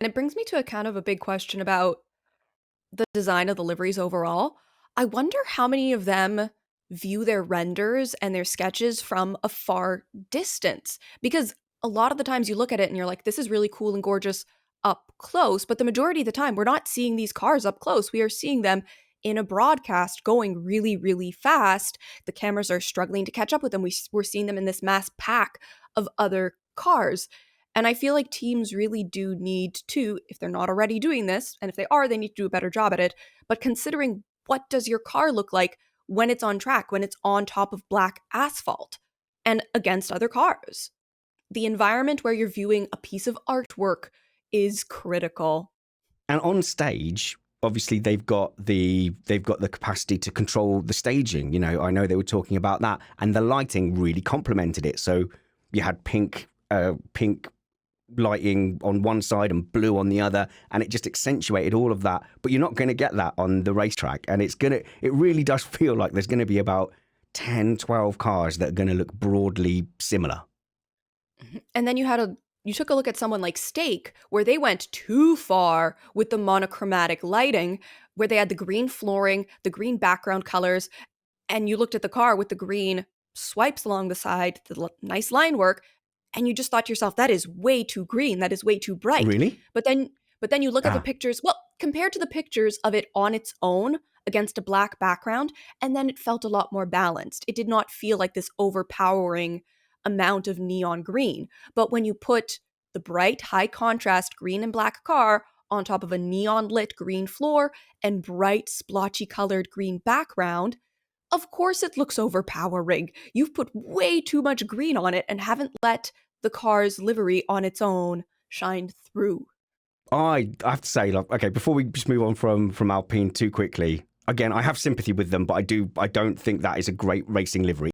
And it brings me to a kind of a big question about the design of the liveries overall. I wonder how many of them view their renders and their sketches from a far distance. Because a lot of the times you look at it and you're like, this is really cool and gorgeous up close. But the majority of the time, we're not seeing these cars up close. We are seeing them in a broadcast going really, really fast. The cameras are struggling to catch up with them. We're seeing them in this mass pack of other cars. And I feel like teams really do need to, if they're not already doing this, and if they are, they need to do a better job at it. But considering what does your car look like when it's on track, when it's on top of black asphalt and against other cars? The environment where you're viewing a piece of artwork is critical. And on stage, obviously they've got the capacity to control the staging. I know they were talking about that, and the lighting really complemented it. So you had pink lighting on one side and blue on the other, and it just accentuated all of that. But you're not going to get that on the racetrack, and it really does feel like there's going to be about 10, 12 cars that are going to look broadly similar. And then you took a look at someone like Stake, where they went too far with the monochromatic lighting, where they had the green flooring, the green background colors, and you looked at the car with the green swipes along the side, the nice line work, and you just thought to yourself, that is way too green, that is way too bright. Really? But then you look at the Ah, pictures, well, compared to the pictures of it on its own against a black background, and then it felt a lot more balanced. It did not feel like this overpowering amount of neon green. But when you put the bright, high contrast green and black car on top of a neon lit green floor and bright, splotchy colored green background, of course it looks overpowering. You've put way too much green on it and haven't let the car's livery on its own shine through. I have to say, like, okay, before we just move on from Alpine too quickly, again, I have sympathy with them, but I don't think that is a great racing livery.